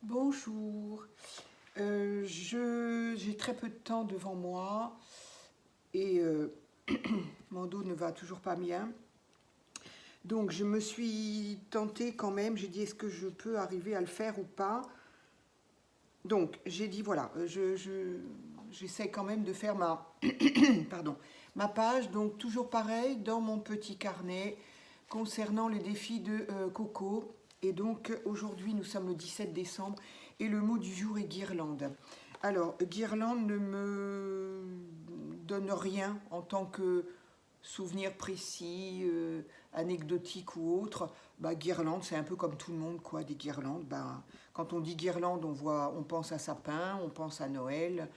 Bonjour, j'ai très peu de temps devant moi et mon dos ne va toujours pas bien. Donc je me suis tentée quand même, j'ai dit est-ce que je peux arriver à le faire ou pas. Donc j'ai dit voilà, j'essaie quand même de faire pardon, ma page. Donc toujours pareil dans mon petit carnet concernant le défi de Coco. Et donc aujourd'hui nous sommes le 17 décembre et le mot du jour est guirlande. Alors guirlande ne me donne rien en tant que souvenir précis, anecdotique ou autre. Bah, guirlande, c'est un peu comme tout le monde, quoi, des guirlandes. Bah, quand on dit guirlande, on pense à sapin, on pense à Noël.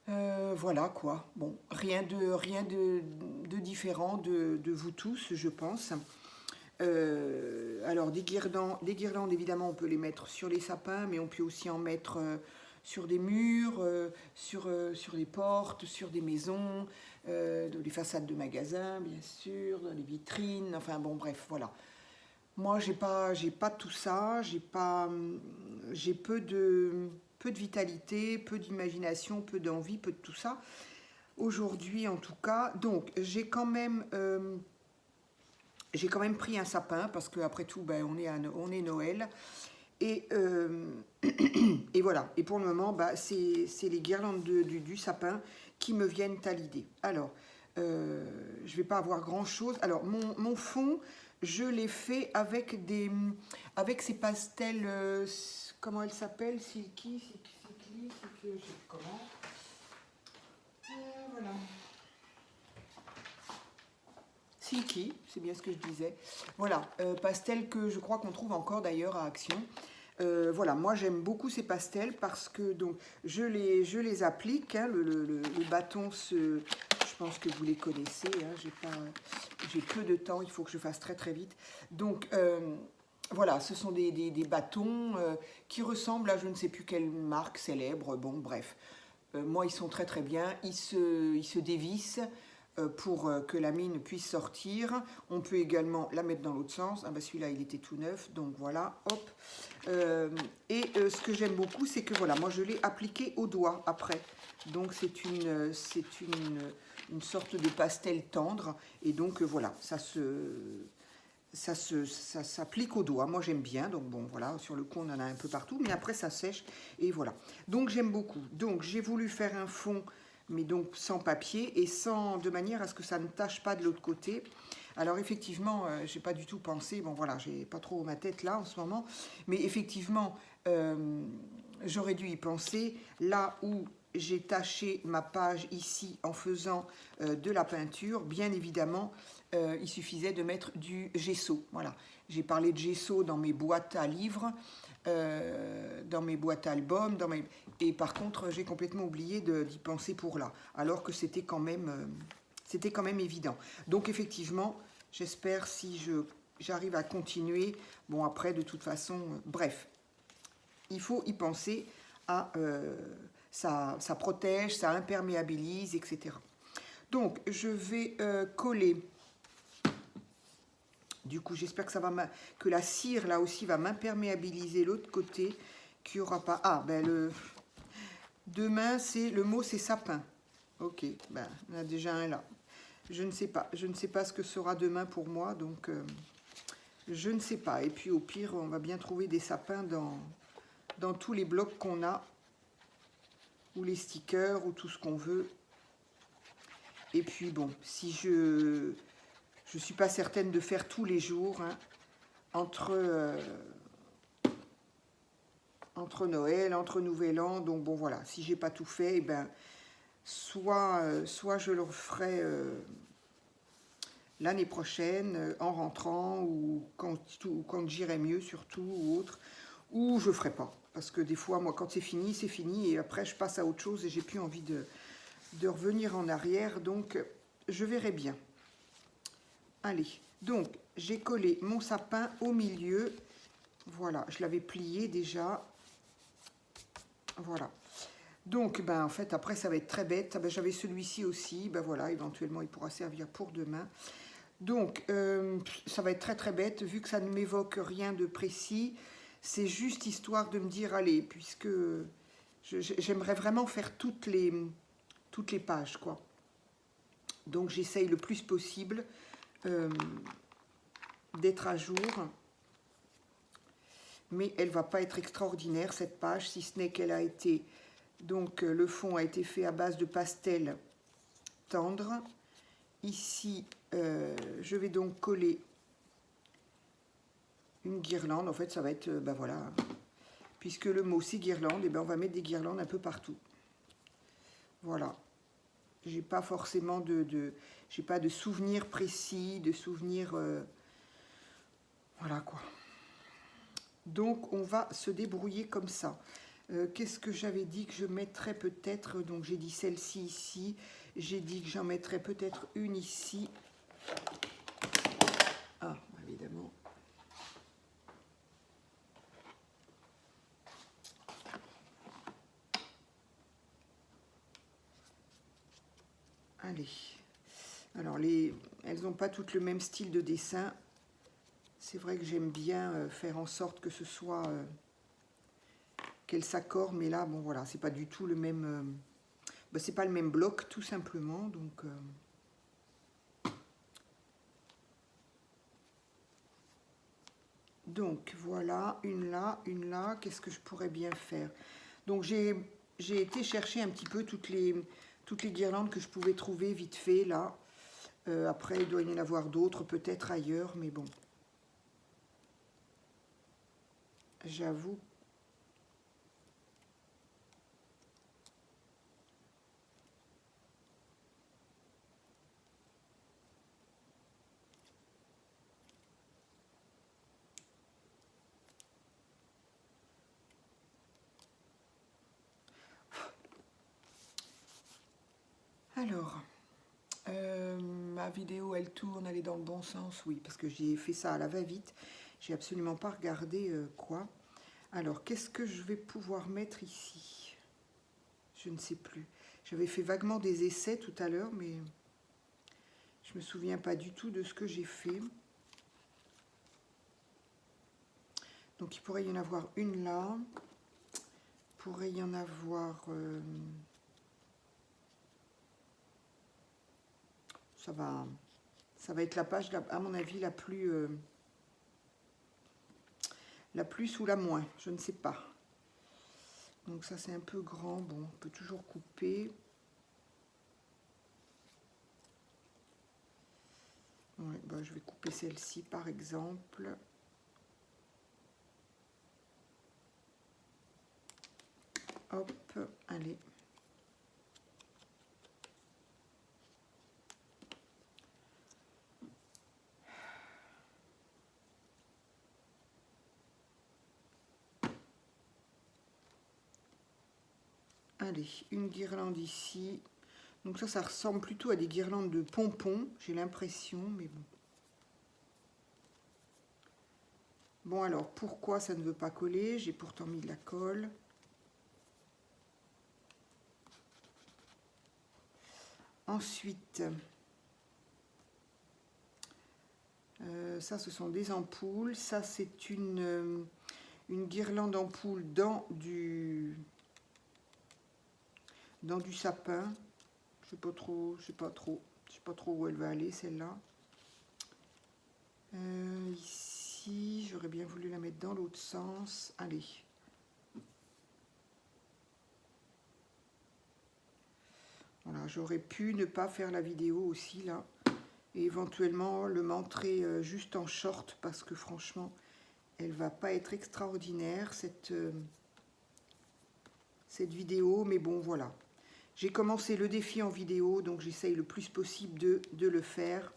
Voilà quoi. Bon, rien de différent de vous tous, je pense. Alors des guirlandes, évidemment, on peut les mettre sur les sapins, mais on peut aussi en mettre sur des murs, sur les portes, sur des maisons, les façades de magasins, bien sûr, dans les vitrines. Enfin bon, bref, voilà. Moi, j'ai pas tout ça. J'ai peu de vitalité, peu d'imagination, peu d'envie, peu de tout ça. Aujourd'hui, en tout cas, donc j'ai quand même pris un sapin parce qu'après tout, ben, on est Noël. Et, et voilà. Et pour le moment, bah, c'est les guirlandes du sapin qui me viennent à l'idée. Alors, je ne vais pas avoir grand-chose. Alors, mon fond, je l'ai fait avec ces pastels, comment elle s'appelle? Silky, je sais plus comment. Voilà. Silky, c'est bien ce que je disais. Voilà, pastel que je crois qu'on trouve encore d'ailleurs à Action. Voilà, moi j'aime beaucoup ces pastels parce que donc je les applique. Hein, le bâton, je pense que vous les connaissez. Hein, j'ai peu de temps, il faut que je fasse très très vite. Donc voilà, ce sont des bâtons qui ressemblent à je ne sais plus quelle marque célèbre. Bon, bref. Moi, ils sont très très bien. Ils se dévissent pour que la mine puisse sortir. On peut également la mettre dans l'autre sens. Ah bah celui-là, il était tout neuf, donc voilà, hop. Ce que j'aime beaucoup, c'est que voilà, moi je l'ai appliqué au doigt après. Donc c'est une sorte de pastel tendre. Et donc voilà, ça s'applique au doigt. Moi j'aime bien, donc bon voilà, sur le cou on en a un peu partout, mais après ça sèche et voilà. Donc j'aime beaucoup. Donc j'ai voulu faire un fond, mais donc sans papier et de manière à ce que ça ne tâche pas de l'autre côté. Alors effectivement, j'ai pas du tout pensé, bon voilà, j'ai pas trop ma tête là en ce moment, mais effectivement, j'aurais dû y penser là où j'ai taché ma page ici en faisant de la peinture. Bien évidemment, il suffisait de mettre du gesso. Voilà, j'ai parlé de gesso dans mes boîtes à livres, dans mes boîtes à albums, et par contre, j'ai complètement oublié d'y penser pour là, alors que c'était quand même évident. Donc effectivement, j'espère si j'arrive à continuer. Bon après, de toute façon, bref, il faut y penser à ça protège, ça imperméabilise, etc. Donc je vais coller. Du coup, j'espère que que la cire là aussi va m'imperméabiliser l'autre côté, qu'il n'y aura pas. Ah ben demain le mot c'est sapin. Ok, ben on a déjà un là. Je ne sais pas ce que sera demain pour moi, donc je ne sais pas. Et puis au pire, on va bien trouver des sapins dans tous les blocs qu'on a, ou les stickers, ou tout ce qu'on veut. Et puis bon, si je suis pas certaine de faire tous les jours, hein, entre Noël, entre Nouvel An, donc bon voilà, si j'ai pas tout fait, eh ben soit je le referai l'année prochaine en rentrant ou quand j'irai mieux surtout ou autre, ou je ferai pas parce que des fois moi quand c'est fini et après je passe à autre chose et j'ai plus envie de revenir en arrière, donc je verrai bien. Allez, donc j'ai collé mon sapin au milieu, voilà, je l'avais plié déjà, voilà. Donc, ben, en fait, après, ça va être très bête. Ah, ben, j'avais celui-ci aussi. Ben voilà, éventuellement, il pourra servir pour demain. Donc, ça va être très très bête, vu que ça ne m'évoque rien de précis. C'est juste histoire de me dire, allez, puisque j'aimerais vraiment faire toutes les pages, quoi. Donc j'essaye le plus possible d'être à jour. Mais elle ne va pas être extraordinaire, cette page, si ce n'est qu'elle a été... Donc le fond a été fait à base de pastel tendre. Ici, je vais donc coller une guirlande. En fait, ça va être, ben voilà, puisque le mot c'est guirlande, et ben on va mettre des guirlandes un peu partout. Voilà. J'ai pas forcément j'ai pas de souvenir précis, de souvenir, voilà quoi. Donc on va se débrouiller comme ça. Qu'est-ce que j'avais dit que je mettrais peut-être? Donc j'ai dit celle-ci ici. J'ai dit que j'en mettrais peut-être une ici. Ah, évidemment. Allez. Alors elles n'ont pas toutes le même style de dessin. C'est vrai que j'aime bien faire en sorte que ce soit... qu'elles s'accordent, mais là, bon voilà, c'est pas du tout le même... ben, c'est pas le même bloc, tout simplement, donc... Donc voilà, une là, qu'est-ce que je pourrais bien faire? Donc j'ai été chercher un petit peu toutes les guirlandes que je pouvais trouver vite fait là. Après il doit y en avoir d'autres peut-être ailleurs, mais bon. J'avoue. Alors, ma vidéo, elle tourne, elle est dans le bon sens, oui, parce que j'ai fait ça à la va-vite. J'ai absolument pas regardé quoi. Alors, qu'est-ce que je vais pouvoir mettre ici? Je ne sais plus. J'avais fait vaguement des essais tout à l'heure, mais je me souviens pas du tout de ce que j'ai fait. Donc, il pourrait y en avoir une là. Il pourrait y en avoir... ça va être la page, à mon avis, la plus ou la moins, je ne sais pas. Donc ça, c'est un peu grand. Bon, on peut toujours couper. Ouais, bah, je vais couper celle-ci, par exemple. Hop, allez. Allez, une guirlande ici. Donc ça ressemble plutôt à des guirlandes de pompons, j'ai l'impression, mais bon. Bon alors, pourquoi ça ne veut pas coller? J'ai pourtant mis de la colle. Ensuite, ça ce sont des ampoules. Ça c'est une guirlande ampoule dans du sapin. Je sais pas trop où elle va aller celle-là. Ici, j'aurais bien voulu la mettre dans l'autre sens. Allez. Voilà, j'aurais pu ne pas faire la vidéo aussi là. Et éventuellement le montrer juste en short parce que franchement, elle va pas être extraordinaire cette vidéo. Mais bon, voilà. J'ai commencé le défi en vidéo, donc j'essaye le plus possible de le faire.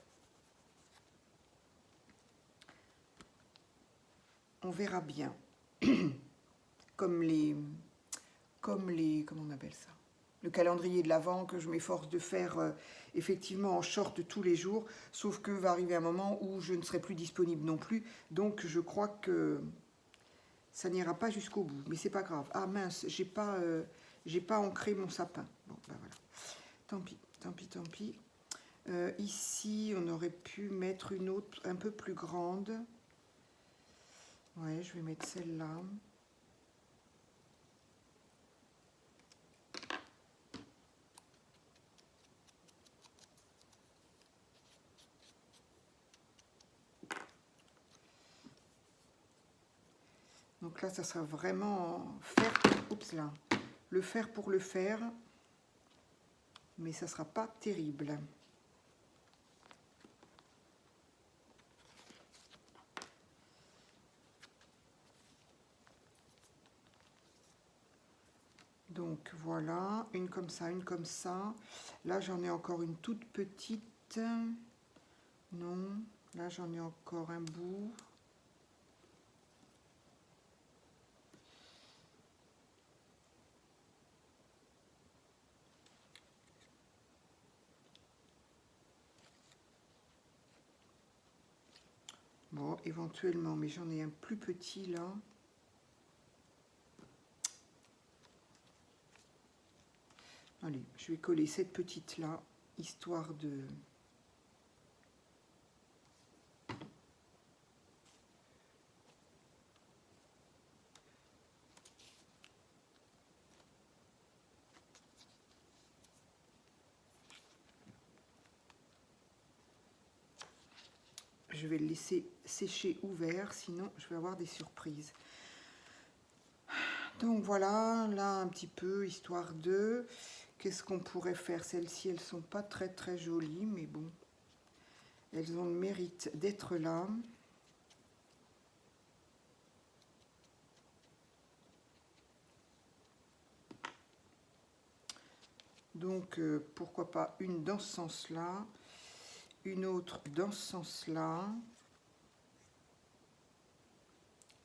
On verra bien. comme les... comment on appelle ça? Le calendrier de l'Avent que je m'efforce de faire effectivement en short tous les jours, sauf que va arriver un moment où je ne serai plus disponible non plus, donc je crois que ça n'ira pas jusqu'au bout, mais c'est pas grave. Ah mince, j'ai pas ancré mon sapin. Bon, ben voilà. Tant pis, tant pis, tant pis. Ici, on aurait pu mettre une autre un peu plus grande. Ouais, je vais mettre celle-là. Donc là, ça sera vraiment faire, oups là, le faire pour le faire, mais ça sera pas terrible. Donc voilà, une comme ça, une comme ça. Là, j'en ai encore une toute petite. Non, là, j'en ai encore un bout. Bon, éventuellement, mais j'en ai un plus petit là. Allez, je vais coller cette petite là, histoire de... Je vais le laisser sécher ouvert, sinon je vais avoir des surprises. Donc voilà, là un petit peu, histoire de... Qu'est-ce qu'on pourrait faire? Celles-ci, elles sont pas très très jolies, mais bon. Elles ont le mérite d'être là. Donc pourquoi pas une dans ce sens-là, une autre dans ce sens-là.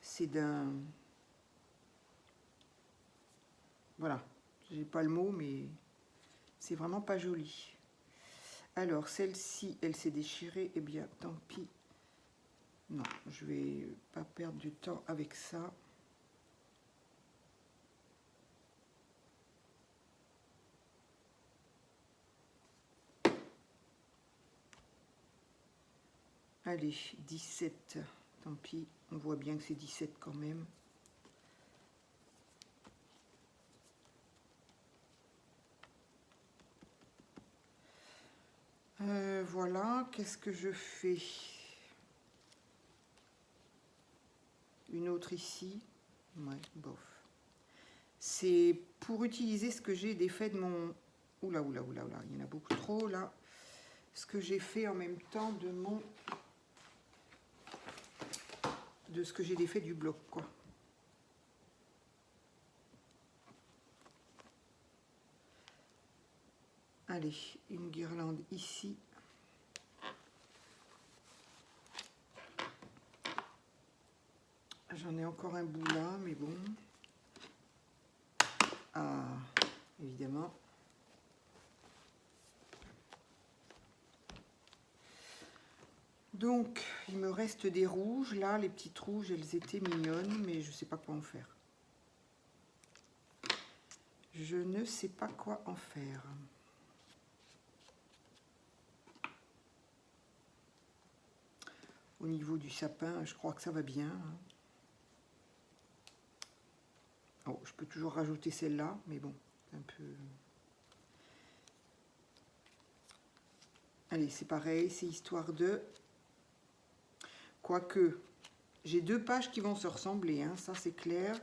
C'est d'un... Voilà, j'ai pas le mot, mais c'est vraiment pas joli. Alors, celle-ci, elle s'est déchirée, eh bien, tant pis. Non, je vais pas perdre du temps avec ça. Allez, 17, tant pis, on voit bien que c'est 17 quand même. Voilà, qu'est-ce que je fais? Une autre ici. Ouais, bof. C'est pour utiliser ce que j'ai défait de mon... Oula, oula, oula, oula, il y en a beaucoup trop là. Ce que j'ai fait en même temps de mon... De ce que j'ai défait du bloc, quoi. Allez, une guirlande ici. J'en ai encore un bout là, mais bon. Ah, évidemment. Donc, il me reste des rouges. Là, les petites rouges, elles étaient mignonnes, mais je ne sais pas quoi en faire. Je ne sais pas quoi en faire. Au niveau du sapin, je crois que ça va bien. Oh, je peux toujours rajouter celle-là, mais bon, un peu... Allez, c'est pareil, c'est histoire de... Quoique, j'ai deux pages qui vont se ressembler, hein, ça c'est clair.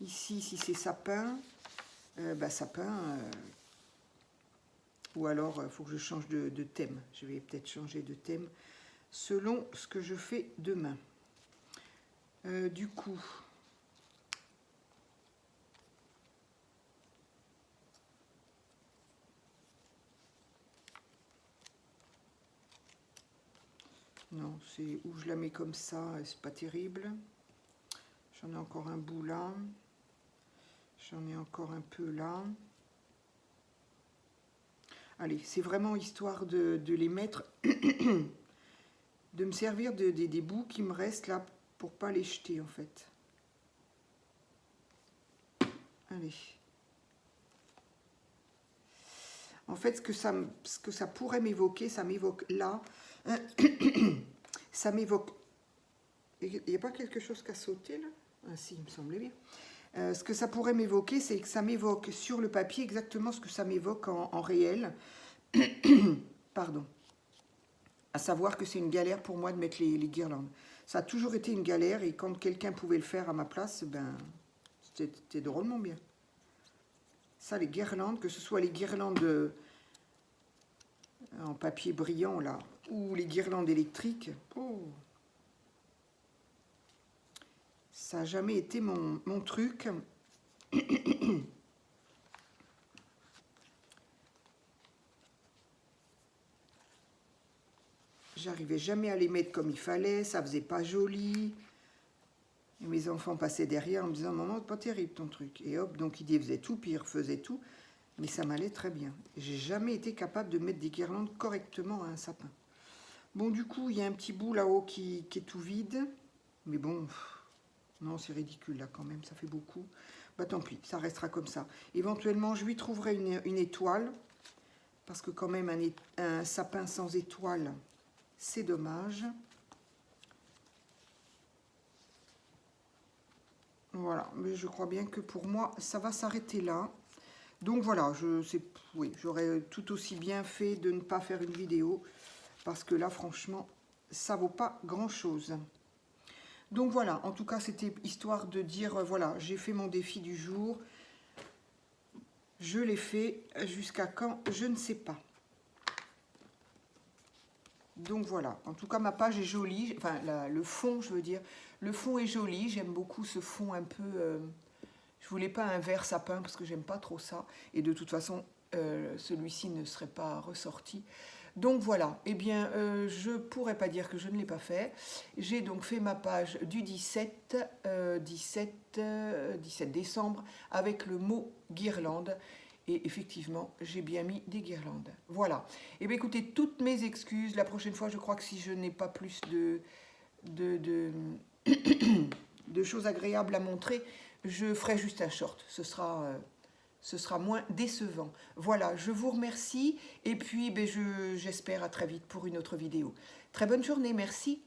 Ici, si c'est sapin, sapin... ou alors, il faut que je change de thème. Je vais peut-être changer de thème selon ce que je fais demain. Du coup... Non, c'est où je la mets comme ça, c'est pas terrible. J'en ai encore un bout là. J'en ai encore un peu là. Allez, c'est vraiment histoire de les mettre, de me servir des bouts qui me restent là pour pas les jeter en fait. Allez. En fait, ce que ça pourrait m'évoquer, ça m'évoque là. Ça m'évoque Il n'y a pas quelque chose qui a sauté là? Ah si, il me semblait bien. Ce que ça pourrait m'évoquer, c'est que ça m'évoque sur le papier exactement ce que ça m'évoque en réel. Pardon. À savoir que c'est une galère pour moi de mettre les guirlandes. Ça a toujours été une galère et quand quelqu'un pouvait le faire à ma place, ben, c'était drôlement bien. Ça, les guirlandes, que ce soit les guirlandes en papier brillant là, ou les guirlandes électriques, oh, ça n'a jamais été mon truc. J'arrivais jamais à les mettre comme il fallait, ça faisait pas joli. Et mes enfants passaient derrière en me disant « Maman, c'est pas terrible ton truc ». Et hop, donc ils faisaient tout, puis ils refaisaient tout. Mais ça m'allait très bien. J'ai jamais été capable de mettre des guirlandes correctement à un sapin. Bon, du coup, il y a un petit bout là-haut qui est tout vide. Mais bon, non, c'est ridicule là quand même, ça fait beaucoup. Bah tant pis, ça restera comme ça. Éventuellement, je lui trouverai une étoile. Parce que quand même, un sapin sans étoile, c'est dommage. Voilà, mais je crois bien que pour moi, ça va s'arrêter là. Donc voilà, oui, j'aurais tout aussi bien fait de ne pas faire une vidéo. Parce que là, franchement, ça vaut pas grand-chose. Donc voilà, en tout cas, c'était histoire de dire, voilà, j'ai fait mon défi du jour. Je l'ai fait jusqu'à quand, je ne sais pas. Donc voilà, en tout cas ma page est jolie, enfin le fond je veux dire, le fond est joli, j'aime beaucoup ce fond un peu, je voulais pas un vert sapin parce que j'aime pas trop ça, et de toute façon celui-ci ne serait pas ressorti. Donc voilà, eh bien je pourrais pas dire que je ne l'ai pas fait, j'ai donc fait ma page du 17 décembre avec le mot guirlande. Et effectivement, j'ai bien mis des guirlandes. Voilà. Et bien écoutez, toutes mes excuses. La prochaine fois, je crois que si je n'ai pas plus de choses agréables à montrer, je ferai juste un short. Ce sera moins décevant. Voilà, je vous remercie. Et puis, ben, j'espère à très vite pour une autre vidéo. Très bonne journée, merci.